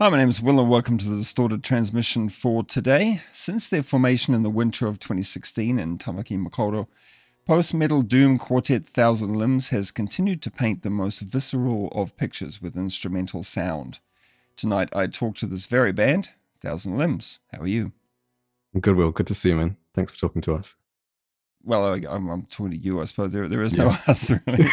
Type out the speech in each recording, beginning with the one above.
Hi, my name is Will and welcome to the Distorted Transmission for today. Since their formation in the winter of 2016 in Tamaki Makaurau, post-metal doom quartet Thousand Limbs has continued to paint the most visceral of pictures with instrumental sound. Tonight I talk to this very band, Thousand Limbs. How are you? Good, Will. Good to see you, man. Thanks for talking to us. Well, I'm talking to you, I suppose. There is no Yeah. us, really.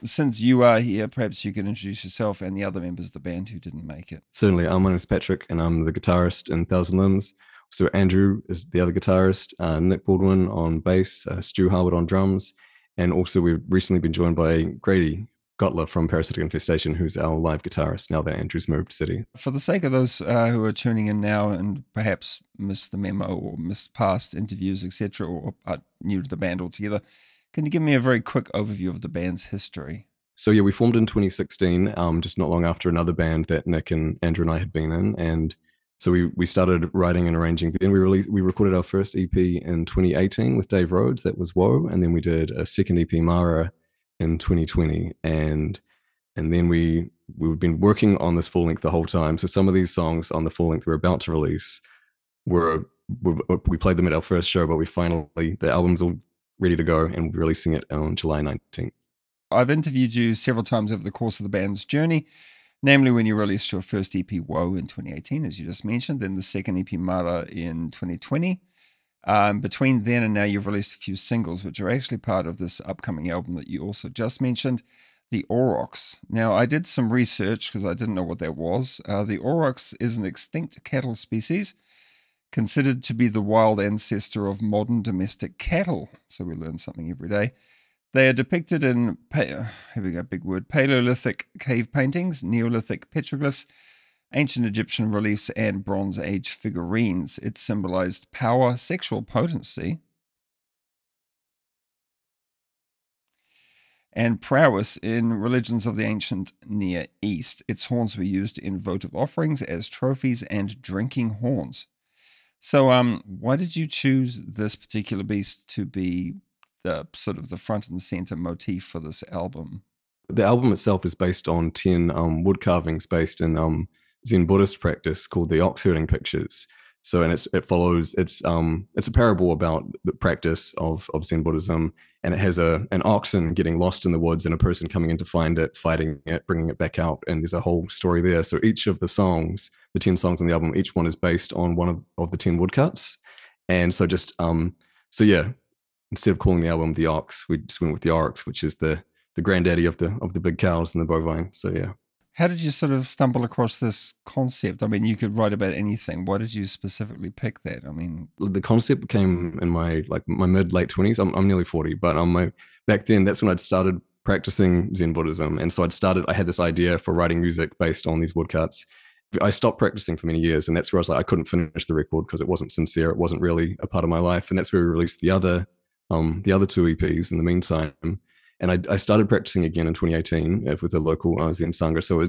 Since you are here, perhaps you can introduce yourself and the other members of the band who didn't make it. Certainly. My name is Patrick, and I'm the guitarist in Thousand Limbs. So Andrew is the other guitarist, Nick Baldwin on bass, Stu Harwood on drums, and also we've recently been joined by Grady Gottler from Parasitic Infestation, who's our live guitarist now that Andrew's moved city. For the sake of those who are tuning in now and perhaps missed the memo or missed past interviews, etc., or are new to the band altogether, can you give me a very quick overview of the band's history? So yeah, we formed in 2016, just not long after another band that Nick and Andrew and I had been in, and so we started writing and arranging. Then we recorded our first EP in 2018 with Dave Rhodes. That was Woe, and then we did a second EP Mara in 2020, and then we've been working on this full length the whole time. So some of these songs on the full length we're about to release were we played them at our first show, but the album's all ready to go, and we're releasing it on July 19th. I've interviewed you several times over the course of the band's journey, namely when you released your first EP, Woe, in 2018, as you just mentioned, then the second EP, Mara, in 2020. Between then and now, you've released a few singles, which are actually part of this upcoming album that you also just mentioned, the Aurochs. Now, I did some research because I didn't know what that was. The Aurochs is an extinct cattle species considered to be the wild ancestor of modern domestic cattle. So we learn something every day. They are depicted in, here we go, big word, Paleolithic cave paintings, Neolithic petroglyphs, ancient Egyptian reliefs, and Bronze Age figurines. It symbolized power, sexual potency, and prowess in religions of the ancient Near East. Its horns were used in votive offerings as trophies and drinking horns. So, why did you choose this particular beast to be the sort of the front and center motif for this album? The album itself is based on 10 wood carvings based in Zen Buddhist practice called the ox herding pictures. So, and it follows it's a parable about the practice of Zen Buddhism, and it has an oxen getting lost in the woods and a person coming in to find it, fighting it, bringing it back out, and there's a whole story there. So each of the songs, the 10 songs on the album, each one is based on one of the 10 woodcuts, and so just so yeah, instead of calling the album the Ox, we just went with the Aurochs, which is the granddaddy of the big cows and the bovine. So yeah. How did you sort of stumble across this concept? I mean, you could write about anything. Why did you specifically pick that? I mean, The concept came in my mid late 20s. I'm nearly 40, but back then that's when I'd started practicing Zen Buddhism, and so I had this idea for writing music based on these woodcuts. I stopped practicing for many years, and that's where I was like, I couldn't finish the record because it wasn't sincere. It wasn't really a part of my life, and that's where we released the other two EPs in the meantime. And I started practicing again in 2018 with a local Zen Sangha. So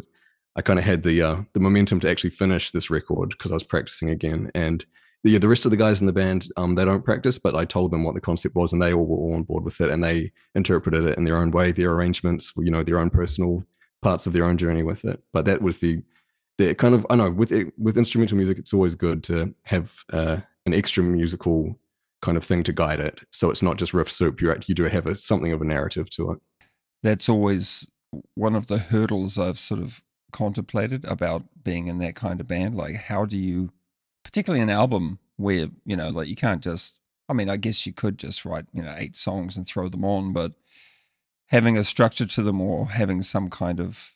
I kind of had the momentum to actually finish this record because I was practicing again. And the rest of the guys in the band, they don't practice, but I told them what the concept was, and they all were all on board with it, and they interpreted it in their own way, their arrangements, their own personal parts of their own journey with it. But that was the kind of, I know with instrumental music, it's always good to have an extra musical kind of thing to guide it, so it's not just riff soup. You do have something of a narrative to it. that's always one of the hurdles I've sort of contemplated about being in that kind of band. Like, how do you, particularly an album where, like you can't just, I mean, I guess you could just write, 8 songs and throw them on, but having a structure to them or having some kind of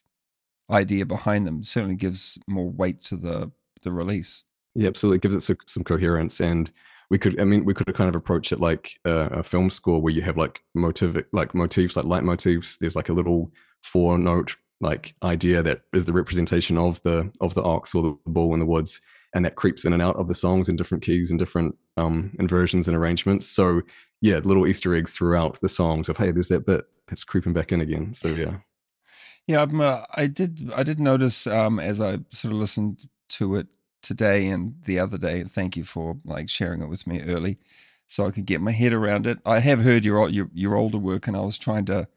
idea behind them certainly gives more weight to the release. Yeah, absolutely, it gives it some coherence. And we could kind of approach it like a film score where you have like motifs, like light motifs. There's like a little 4 note like idea that is the representation of the ox or the bull in the woods, and that creeps in and out of the songs in different keys and different inversions and arrangements. So yeah, little Easter eggs throughout the songs of, hey, there's that bit that's creeping back in again. So yeah. Yeah, I did notice as I sort of listened to it today and the other day. Thank you for like sharing it with me early, so I could get my head around it. I have heard your older work, and I was trying to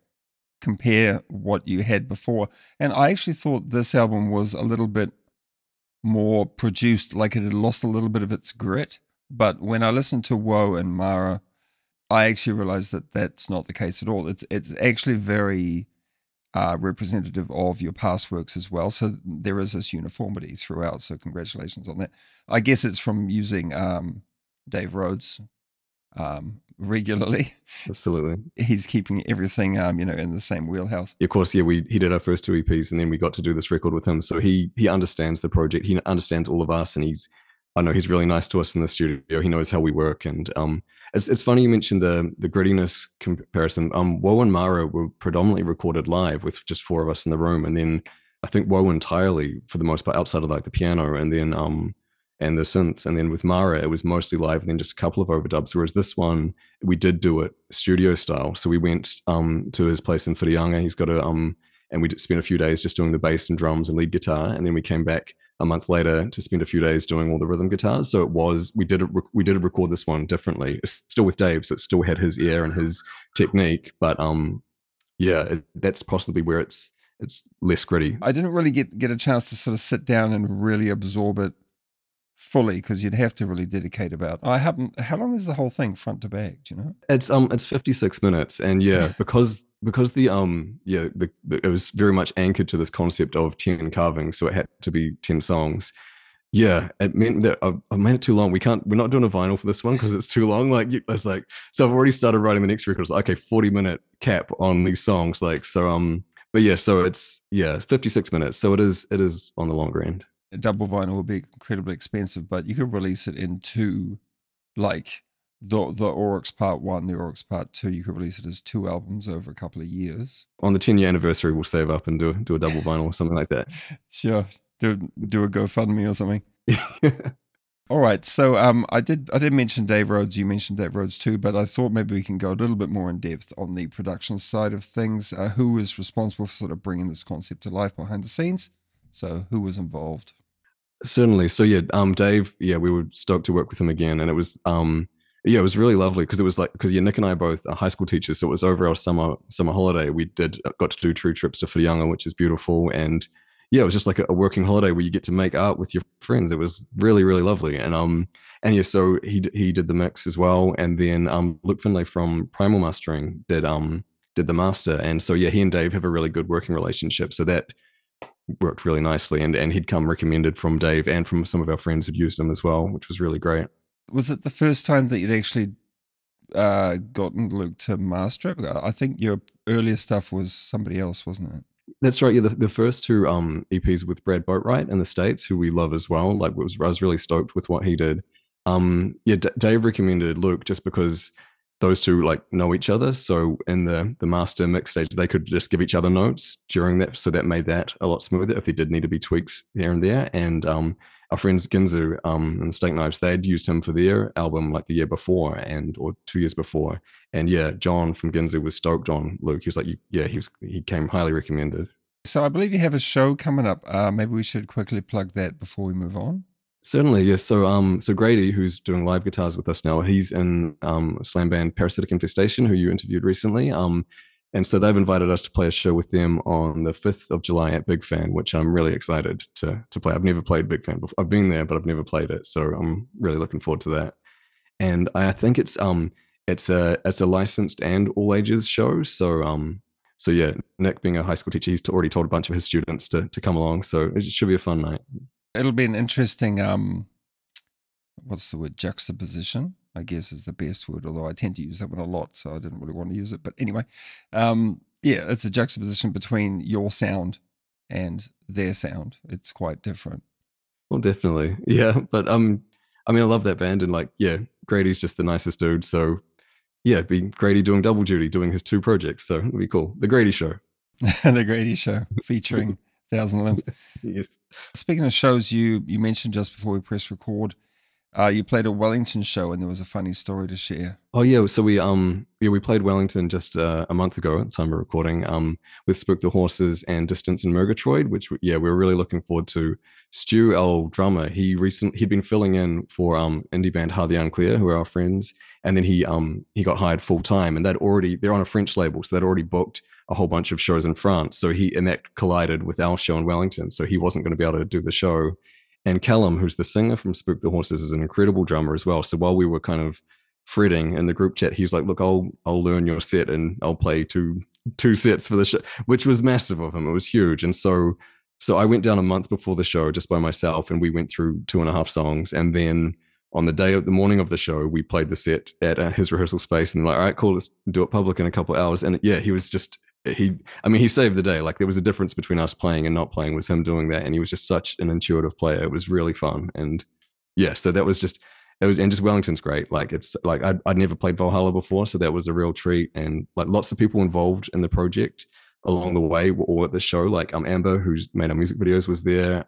compare what you had before, and I actually thought this album was a little bit more produced, like it had lost a little bit of its grit. But when I listened to Woe and Mara, I actually realized that that's not the case at all. It's actually very representative of your past works as well. So there is this uniformity throughout. So congratulations on that. I guess it's from using Dave Rhodes regularly. Absolutely. He's keeping everything, in the same wheelhouse. Of course, yeah, he did our first two EPs, and then we got to do this record with him. So he understands the project. He understands all of us, and I know he's really nice to us in the studio. He knows how we work, and it's funny you mentioned the grittiness comparison. Woe and Mara were predominantly recorded live with just four of us in the room, and then I think Woe entirely for the most part outside of like the piano, and then and the synths, and then with Mara it was mostly live, and then just a couple of overdubs. Whereas this one we did do it studio style. So we went to his place in Whirianga. He's got and we spent a few days just doing the bass and drums and lead guitar, and then we came back a month later to spend a few days doing all the rhythm guitars. So we did record this one differently, it's still with Dave, so it still had his ear and his technique, but that's possibly where it's less gritty. I didn't really get a chance to sort of sit down and really absorb it fully, because you'd have to really dedicate about. How long is the whole thing front to back? Do you know? It's 56 minutes, and yeah, because the it was very much anchored to this concept of 10 carvings, so it had to be 10 songs. Yeah, it meant that I made it too long. We're not doing a vinyl for this one because it's too long. Like it's like, so I've already started writing the next record. It's like, okay, 40-minute cap on these songs. Like, so but yeah, so it's 56 minutes. So it is on the longer end. A double vinyl would be incredibly expensive, but you could release it in two, like the Aurochs Part 1, the Aurochs Part 2. You could release it as 2 albums over a couple of years. On the 10-year anniversary, we'll save up and do a double vinyl or something like that. Sure, do a GoFundMe or something. All right, so I did mention Dave Rhodes. You mentioned Dave Rhodes too, but I thought maybe we can go a little bit more in depth on the production side of things. Who was responsible for sort of bringing this concept to life behind the scenes? So who was involved? Certainly. So yeah, Dave, we were stoked to work with him again, and it was it was really lovely because it was like, because Nick and I are both high school teachers, so it was over our summer holiday. We got to do 2 trips to Whirianga, which is beautiful, and yeah, it was just like a working holiday where you get to make art with your friends. It was really, really lovely, and yeah, so he did the mix as well, and then Luke Finlay from Primal Mastering did the master, and so yeah, he and Dave have a really good working relationship, so that worked really nicely, and he'd come recommended from Dave and from some of our friends who'd used him as well, which was really great. Was it the first time that you'd actually gotten Luke to master it? I think your earlier stuff was somebody else, wasn't it? That's right. Yeah, the first 2 EPs with Brad Boatwright in the States, who we love as well. Like, I was really stoked with what he did. Dave recommended Luke just because those 2 like know each other. So in the master mix stage, they could just give each other notes during that. So that made that a lot smoother if there did need to be tweaks here and there. And our friends Ginzu and Steak Knives, they'd used him for their album like the year before or 2 years before. And yeah, John from Ginzu was stoked on Luke. He was like, he came highly recommended. So I believe you have a show coming up. Maybe we should quickly plug that before we move on. Certainly, yes. So Grady, who's doing live guitars with us now, he's in slam band Parasitic Infestation, who you interviewed recently. And so they've invited us to play a show with them on the 5th of July at Big Fan, which I'm really excited to play. I've never played Big Fan before. I've been there, but I've never played it. So I'm really looking forward to that. And I think it's a licensed and all ages show. So yeah, Nick being a high school teacher, he's already told a bunch of his students to come along. So it should be a fun night. It'll be an interesting, what's the word? Juxtaposition, I guess is the best word, although I tend to use that one a lot, so I didn't really want to use it. But anyway, it's a juxtaposition between your sound and their sound. It's quite different. Well, definitely. Yeah. But I mean, I love that band, and like, yeah, Grady's just the nicest dude. So yeah, it'd be Grady doing double duty, doing his 2 projects. So it'd be cool. The Grady Show. The Grady Show featuring Thousand Limbs. Yes. Speaking of shows, you mentioned just before we press record, you played a Wellington show, and there was a funny story to share. Oh yeah, so we played Wellington just a month ago at the time of recording, with Spook the Horses and Distance and Murgatroyd, which we were really looking forward to. Stu, our drummer, he'd been filling in for indie band Hardy Unclear, who are our friends, and then he got hired full time, and they're on a French label, so they'd already booked a whole bunch of shows in France. So that collided with our show in Wellington, so he wasn't going to be able to do the show. And Callum, who's the singer from Spook the Horses, is an incredible drummer as well. So while we were kind of fretting in the group chat, he's like, "Look, I'll learn your set and I'll play two sets for the show," which was massive of him. It was huge. And so I went down a month before the show just by myself, and we went through 2.5 songs. And then on the morning of the show, we played the set at his rehearsal space, and like, all right, cool, let's do it public in a couple of hours. And yeah, he was just I mean, he saved the day. Like, there was a difference between us playing and not playing, was him doing that, and he was just such an intuitive player. It was really fun. And yeah, so that was just it was, and just Wellington's great. Like, it's like I'd never played Valhalla before, so that was a real treat. And like, lots of people involved in the project along the way were all at the show. Like, Amber, who's made our music videos, was there.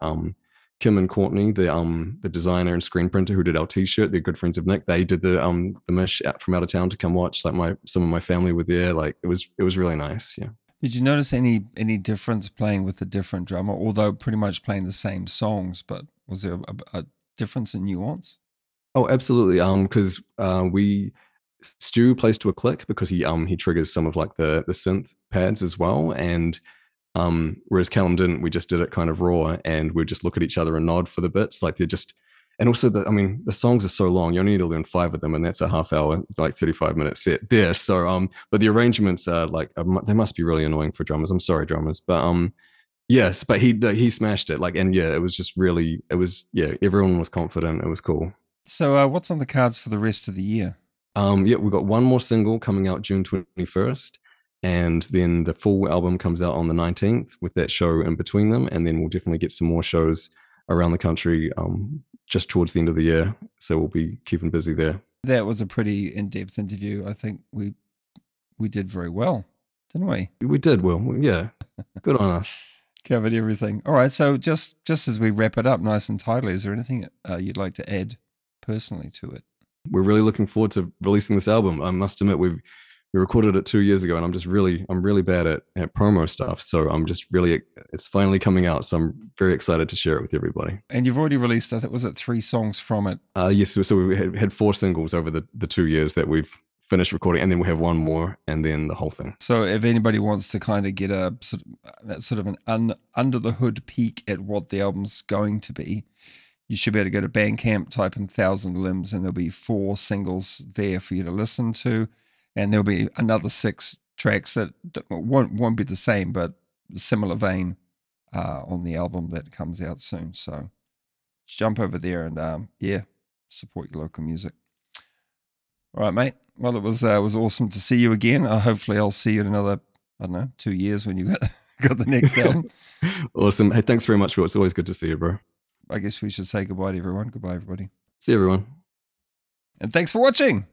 Kim and Courtney, the designer and screen printer who did our t-shirt, they're good friends of Nick. They did the mish out from out of town to come watch. Like, some of my family were there. Like, it was really nice. Yeah. Did you notice any difference playing with a different drummer, although pretty much playing the same songs? But was there a difference in nuance? Oh, absolutely. Because Stu plays to a click because he triggers some of like the synth pads as well, and whereas Callum didn't. We just did it kind of raw, and we'd just look at each other and nod for the bits. Like, they're just, and also the songs are so long. You only need to learn 5 of them, and that's a half hour, like 35-minute set there. So but the arrangements are like, they must be really annoying for drummers. I'm sorry, drummers, but yes, but he smashed it. Like, and yeah, it was just really, yeah, everyone was confident. It was cool. So what's on the cards for the rest of the year? Yeah, we've got one more single coming out June 21st. And then the full album comes out on the 19th with that show in between them. And then we'll definitely get some more shows around the country just towards the end of the year. So we'll be keeping busy there. That was a pretty in-depth interview. I think we did very well, didn't we? We did, Will. Yeah. Good on us. Covered everything. All right. So just as we wrap it up nice and tidily, is there anything you'd like to add personally to it? We're really looking forward to releasing this album. I must admit, we recorded it 2 years ago, and I'm really bad at promo stuff. So it's finally coming out. So I'm very excited to share it with everybody. And you've already released, I think, was it 3 songs from it? Yes. So we had 4 singles over the 2 years that we've finished recording, and then we have one more, and then the whole thing. So if anybody wants to kind of get a sort of an under the hood peek at what the album's going to be, you should be able to go to Bandcamp, type in 1,000 Limbs, and there'll be 4 singles there for you to listen to. And there'll be another 6 tracks that won't be the same, but similar vein on the album that comes out soon. So jump over there and yeah, support your local music. All right, mate. Well, it was awesome to see you again. Hopefully I'll see you in another, I don't know, 2 years when you got the next album. Awesome. Hey, thanks very much, Will. It's always good to see you, bro. I guess we should say goodbye to everyone. Goodbye, everybody. See you, everyone. And thanks for watching.